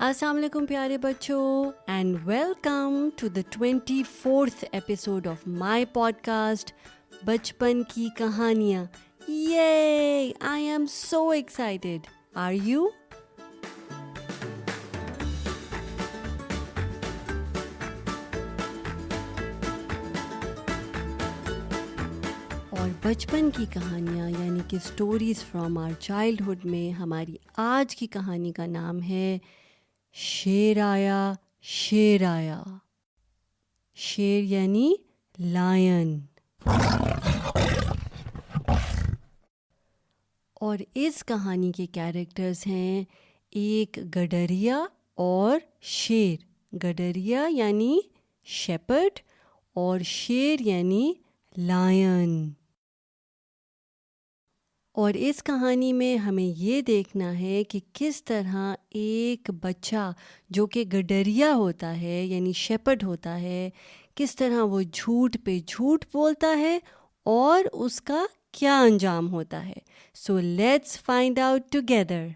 अस्सलाम वालेकुम प्यारे बच्चों and welcome to the 24th episode of my podcast बचपन की कहानियाँ। ये I am so excited, are you? और बचपन की कहानियाँ यानी कि स्टोरीज़ फ्रॉम आवर चाइल्डहुड में हमारी आज की कहानी का नाम है शेर आया शेर आया। शेर यानी लायन। और इस कहानी के कैरेक्टर्स हैं एक गडरिया और शेर। गडरिया यानी शेपर्ड और शेर यानी लायन। और इस कहानी में हमें ये देखना है कि किस तरह एक बच्चा जो कि गडरिया होता है यानी शेपर्ड होता है, किस तरह वो झूठ पे झूठ बोलता है और उसका क्या अंजाम होता है। So let's find out together.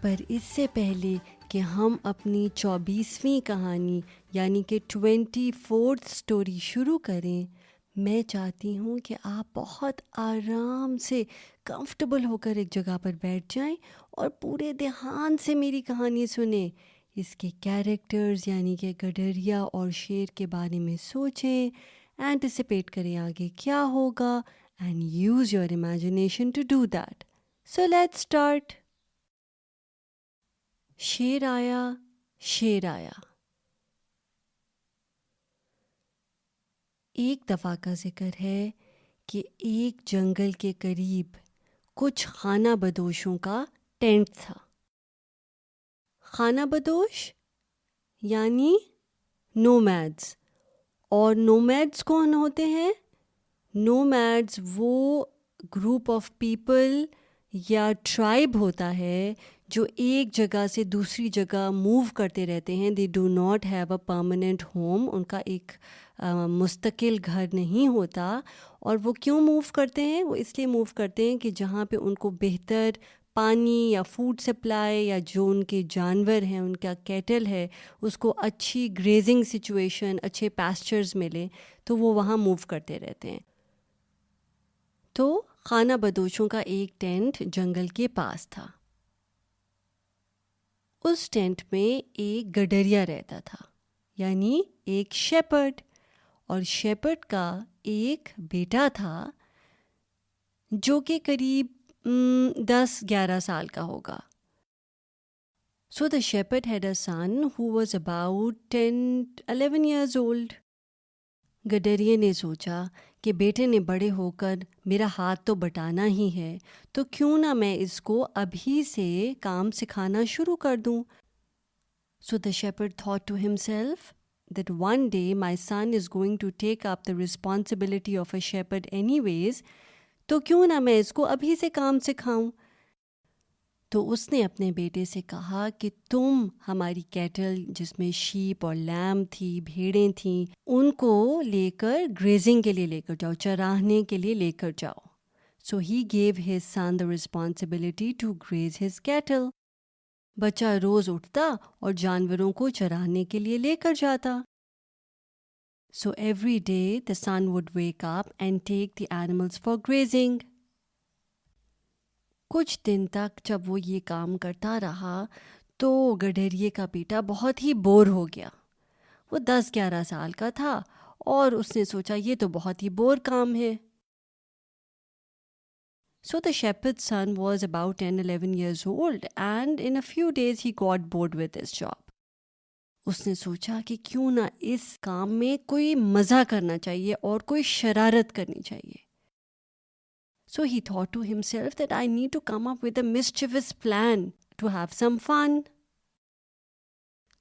पर इससे पहले कि हम अपनी 24वीं कहानी यानी कि 24th स्टोरी शुरू करें, मैं चाहती हूँ कि आप बहुत आराम से कंफर्टेबल होकर एक जगह पर बैठ जाएं और पूरे ध्यान से मेरी कहानी सुने। इसके कैरेक्टर्स यानी कि गडरिया और शेर के बारे में सोचें, एंटिसिपेट करें आगे क्या होगा and use your imagination to do that. So let's start. शेर आया शेर आया। एक दफ़ा का जिक्र है कि एक जंगल के करीब कुछ खाना बदोशों का टेंट था। खाना बदोश यानी नोमैड्स। और नोमैड्स कौन होते हैं? नोमैड्स वो ग्रुप ऑफ पीपल या ट्राइब होता है जो एक जगह से दूसरी जगह मूव करते रहते हैं। They do not have a permanent home. उनका एक मुस्तकिल घर नहीं होता। और वो क्यों मूव करते हैं? वो इसलिए मूव करते हैं कि जहाँ पे उनको बेहतर पानी या फूड सप्लाई या जो उनके जानवर हैं, उनका कैटल है, उसको अच्छी ग्रेजिंग सिचुएशन, अच्छे पैस्चर्स मिले, तो वो वहाँ मूव करते रहते हैं। तो खाना बदोशों का एक टेंट जंगल के पास था। उस टेंट में एक गडरिया रहता था यानी एक शेपर्ड। और शेपर्ड का एक बेटा था जो कि करीब 10-11 साल का होगा। So the shepherd had a son who was about 10-11 years old. गडरिये ने सोचा कि बेटे ने बड़े होकर मेरा हाथ तो बटाना ही है, तो क्यों ना मैं इसको अभी से काम सिखाना शुरू कर दूं। So the shepherd thought to himself that one day my son is going to take up the responsibility of a shepherd anyways, तो क्यों ना मैं इसको अभी से काम सिखाऊं। तो उसने अपने बेटे से कहा कि तुम हमारी कैटल जिसमें शीप और लैम थी, भेड़ें थीं, उनको लेकर ग्रेजिंग के लिए लेकर जाओ, चराहने के लिए लेकर जाओ। So he gave his son the responsibility to graze his cattle. बच्चा रोज़ उठता और जानवरों को चराने के लिए लेकर जाता। So every day the son would wake up and take the animals for grazing. कुछ दिन तक जब वो ये काम करता रहा तो गडरिये का बेटा बहुत ही बोर हो गया। वो 10-11 साल का था और उसने सोचा ये तो बहुत ही बोर काम है। So the shepherd's son was about 10-11 years old and in a few days he got bored with his job. उसने सोचा कि क्यों ना इस काम में कोई मज़ा करना चाहिए और कोई शरारत करनी चाहिए। So he thought to himself that I need to come up with a mischievous plan to have some fun.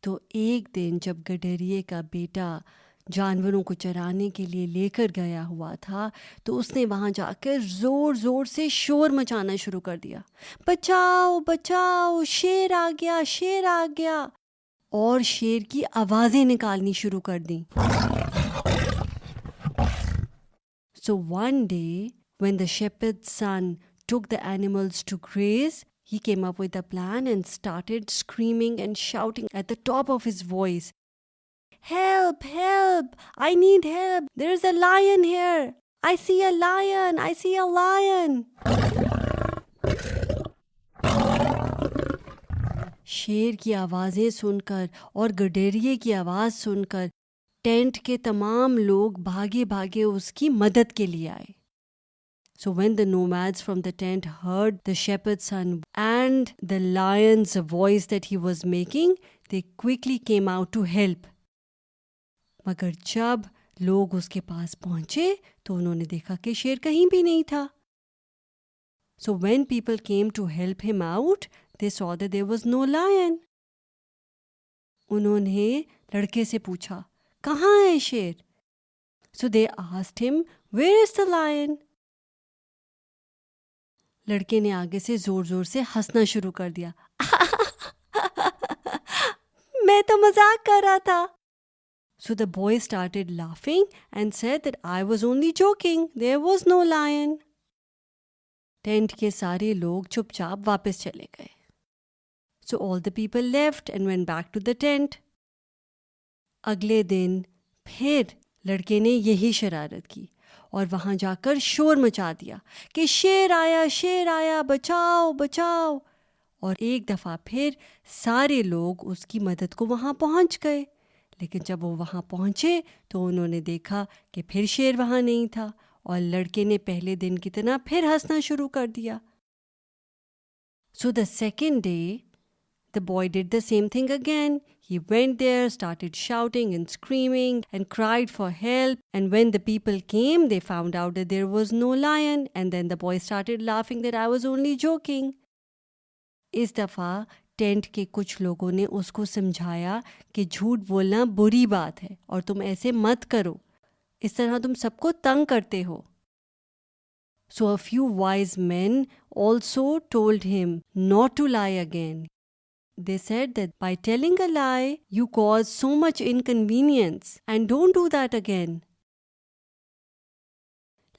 तो एक दिन जब गडरिये का बेटा जानवरों को चराने के लिए लेकर गया हुआ था तो उसने वहाँ जाकर ज़ोर ज़ोर से शोर मचाना शुरू कर दिया। बचाओ बचाओ, शेर आ गया शेर आ गया। और शेर की आवाज़ें निकालनी शुरू कर दी। So one day When the shepherd's son took the animals to graze, he came up with a plan and started screaming and shouting at the top of his voice, "Help! Help! I need help! There's a lion here! I see a lion! I see a lion!" शेर की आवाज़ें सुनकर और गडेरिए की आवाज़ सुनकर tent के तमाम लोग भागे भागे उसकी मदद के लिए आए. So when the nomads from the tent heard the shepherd's son and the lion's voice that he was making, they quickly came out to help. मगर जब लोग उसके पास पहुंचे तो उन्होंने देखा कि शेर कहीं भी नहीं था. So when people came to help him out, they saw that there was no lion. उन्होंने लड़के से पूछा, कहाँ है शेर? So they asked him, where is the lion? लड़के ने आगे से जोर जोर से हंसना शुरू कर दिया. मैं तो मजाक कर रहा था. So the boy started laughing and said that I was only joking. There was no lion. Tent के सारे लोग चुपचाप वापस चले गए. So all the people left and went back to the tent. अगले दिन फिर लड़के ने यही शरारत की और वहाँ जाकर शोर मचा दिया कि शेर आया, बचाओ बचाओ. और एक दफ़ा फिर सारे लोग उसकी मदद को वहाँ पहुँच गए. लेकिन जब वो वहाँ पहुँचे तो उन्होंने देखा कि फिर शेर वहाँ नहीं था और लड़के ने पहले दिन की तरह फिर हंसना शुरू कर दिया. So the second day, the boy did the same thing again. He went there, started shouting and screaming and cried for help. And when the people came, they found out that there was no lion. And then the boy started laughing that I was only joking. इस दफ़ा tent के कुछ लोगों ने उसको समझाया कि झूठ बोलना बुरी बात है और तुम ऐसे मत करो. इस तरह तुम सबको तंग करते हो. So a few wise men also told him not to lie again. They said that by telling a lie, you cause so much inconvenience and don't do that again.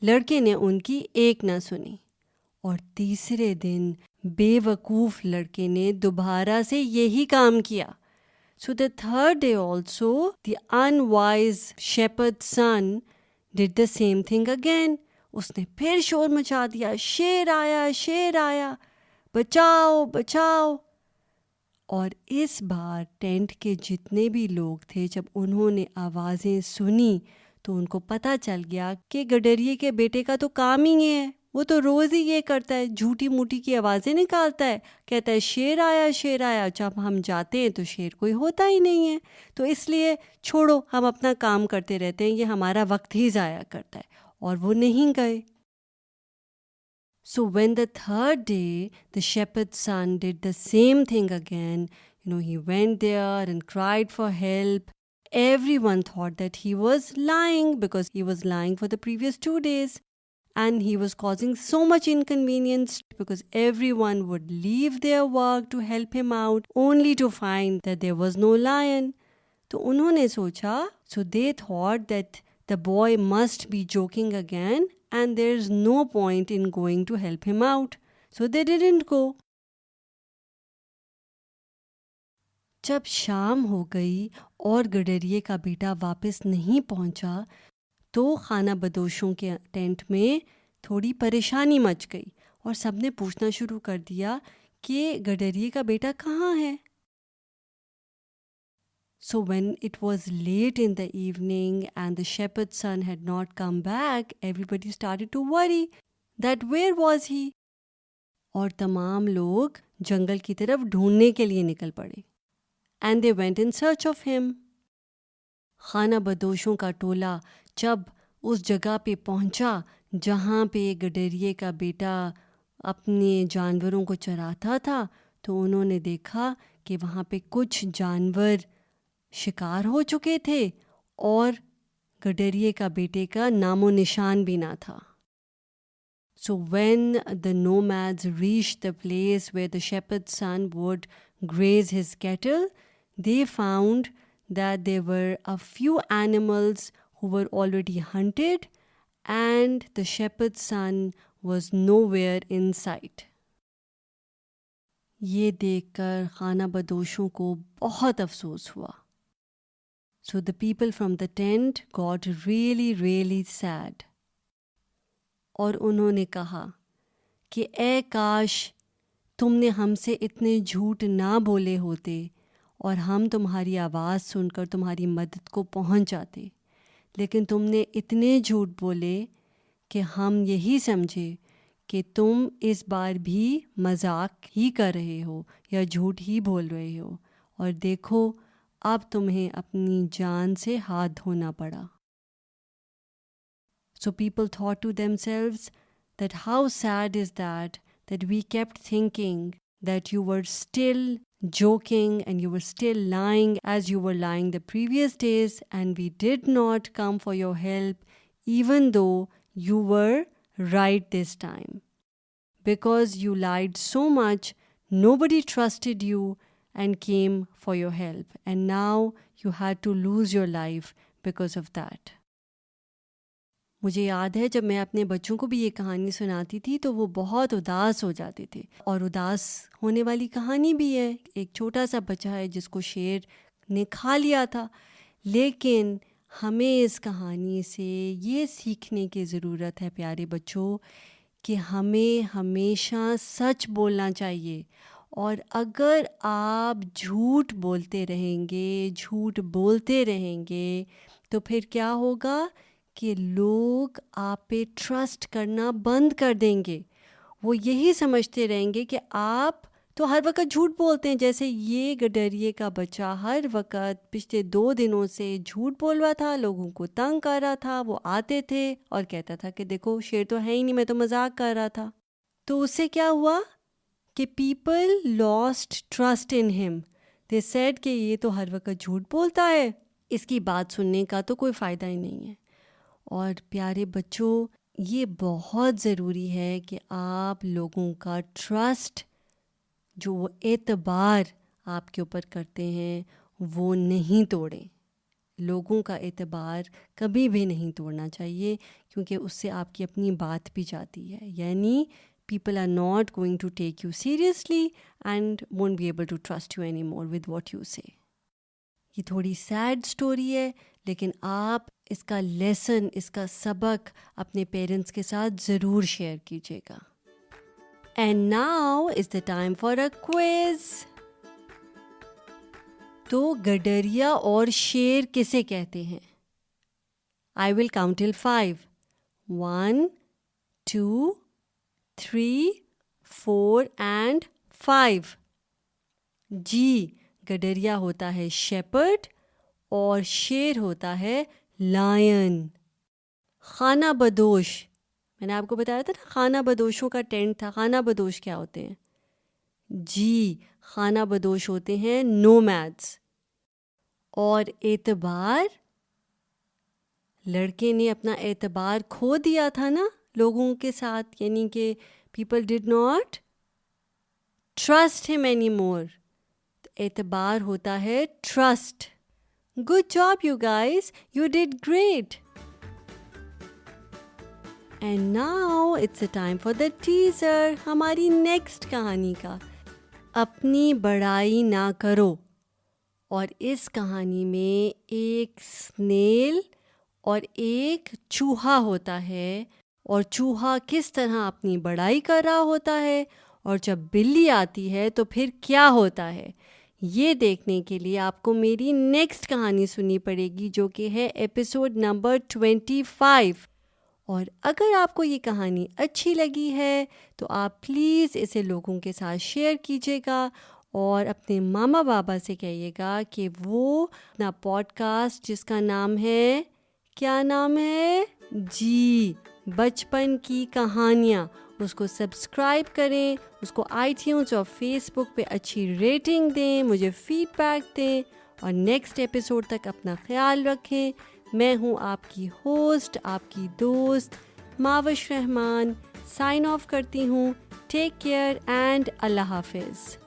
लड़के ने उनकी एक न सुनी और तीसरे दिन बेवकूफ लड़के ने दोबारा से यही काम किया. So the third day also, the unwise shepherd's son did the same thing again. उसने फिर शोर मचा दिया, शेर आया, बचाओ बचाओ. और इस बार टेंट के जितने भी लोग थे, जब उन्होंने आवाज़ें सुनी तो उनको पता चल गया कि गडरिये के बेटे का तो काम ही ये है. वो तो रोज़ ही ये करता है, झूठी मूठी की आवाज़ें निकालता है, कहता है शेर आया. जब हम जाते हैं तो शेर कोई होता ही नहीं है. तो इसलिए छोड़ो, हम अपना काम करते रहते हैं, ये हमारा वक्त ही ज़ाया करता है. और वो नहीं गए. So when the third day the shepherd's son did the same thing again, he went there and cried for help. Everyone thought that he was lying because he was lying for the previous 2 days. And he was causing so much inconvenience because everyone would leave their work to help him out only to find that there was no lion. तो उन्होंने सोचा, so they thought that the boy must be joking again and there's no point in going to help him out. So they didn't go. जब शाम हो गई और गडरिये का बेटा वापस नहीं पहुंचा तो खाना बदोशों के टेंट में थोड़ी परेशानी मच गई और सबने पूछना शुरू कर दिया कि गडरिये का बेटा कहाँ है. So when it was late in the evening and the shepherd's son had not come back, everybody started to worry that where was he? और तमाम लोग जंगल की तरफ ढूंढने के लिए निकल पड़े. And they went in search of him. खाना बदोशों का टोला जब उस जगह पे पहुंचा जहाँ पे गडरिये का बेटा अपने जानवरों को चराता था, तो उन्होंने देखा कि वहाँ पे कुछ जानवर शिकार हो चुके थे और गडरिये का बेटे का नामो निशान भी ना था. So when the nomads reached the place where the shepherd's son would graze his cattle, they found that there were a few animals who were already hunted and the shepherd's son was nowhere in sight. ये देखकर खाना बदोशों को बहुत अफसोस हुआ. So the people from the tent got really sad. और उन्होंने कहा कि ऐ काश तुमने हमसे इतने झूठ ना बोले होते और हम तुम्हारी आवाज़ सुनकर तुम्हारी मदद को पहुंच जाते. लेकिन तुमने इतने झूठ बोले कि हम यही समझे कि तुम इस बार भी मजाक ही कर रहे हो या झूठ ही बोल रहे हो. और देखो अब तुम्हें अपनी जान से हाथ धोना पड़ा. So people thought to themselves that how sad is that we kept thinking that you were still joking and you were still lying as you were lying the previous days, and we did not come for your help even though you were right this time. Because you lied so much, nobody trusted you and came for your help, and now you had to lose your life because of that. मुझे याद है जब मैं अपने बच्चों को भी ये कहानी सुनाती थी तो वो बहुत उदास हो जाते थे. और उदास होने वाली कहानी भी है. एक छोटा सा बच्चा है जिसको शेर ने खा लिया था. लेकिन हमें इस कहानी से ये सीखने की ज़रूरत है प्यारे बच्चों कि हमें हमेशा सच बोलना चाहिए. और अगर आप झूठ बोलते रहेंगे तो फिर क्या होगा कि लोग आप पे ट्रस्ट करना बंद कर देंगे. वो यही समझते रहेंगे कि आप तो हर वक्त झूठ बोलते हैं. जैसे ये गडरिये का बच्चा हर वक्त पिछले 2 दिनों से झूठ बोल रहा था, लोगों को तंग कर रहा था. वो आते थे और कहता था कि देखो शेर तो है ही नहीं, मैं तो मजाक कर रहा था. तो उससे क्या हुआ कि people lost trust in him. They said कि ये तो हर वक्त झूठ बोलता है, इसकी बात सुनने का तो कोई फ़ायदा ही नहीं है. और प्यारे बच्चों ये बहुत ज़रूरी है कि आप लोगों का ट्रस्ट, जो वो एतबार आपके ऊपर करते हैं, वो नहीं तोड़ें. लोगों का एतबार कभी भी नहीं तोड़ना चाहिए क्योंकि उससे आपकी अपनी बात भी जाती है. यानी people are not going to take you seriously and won't be able to trust you anymore with what you say. ये थोड़ी सैड स्टोरी है लेकिन आप इसका लेसन, इसका सबक अपने पेरेंट्स के साथ ज़रूर शेयर कीजिएगा. And now is the time for a quiz. तो गडरिया और शेर किसे कहते हैं? I will count till 5. 1, 2, 3, 4 and 5. जी, गडरिया होता है शेपर्ड और शेर होता है लायन. खाना बदोश, मैंने आपको बताया था ना खाना बदोशों का टेंट था. खाना बदोश क्या होते हैं? जी, खाना बदोश होते हैं नोमैड्स. और एतबार, लड़के ने अपना एतबार खो दिया था ना लोगों के साथ, यानी कि people did not trust him any more. एतबार होता है trust. Good job you guys, you did great. And now it's a time for the teaser, हमारी नेक्स्ट कहानी का. अपनी बड़ाई ना करो. और इस कहानी में एक स्नेल और एक चूहा होता है और चूहा किस तरह अपनी बड़ाई कर रहा होता है और जब बिल्ली आती है तो फिर क्या होता है, ये देखने के लिए आपको मेरी नेक्स्ट कहानी सुननी पड़ेगी जो कि है एपिसोड नंबर 25. और अगर आपको ये कहानी अच्छी लगी है तो आप प्लीज़ इसे लोगों के साथ शेयर कीजिएगा और अपने मामा बाबा से कहिएगा कि वो अपना पॉडकास्ट जिसका नाम है, क्या नाम है जी, बचपन की कहानियाँ, उसको सब्सक्राइब करें, उसको iTunes और फेसबुक पे अच्छी रेटिंग दें, मुझे फीडबैक दें और नेक्स्ट एपिसोड तक अपना ख्याल रखें. मैं हूँ आपकी होस्ट, आपकी दोस्त माविश रहमान. साइन ऑफ करती हूँ. टेक केयर एंड अल्लाह हाफिज़.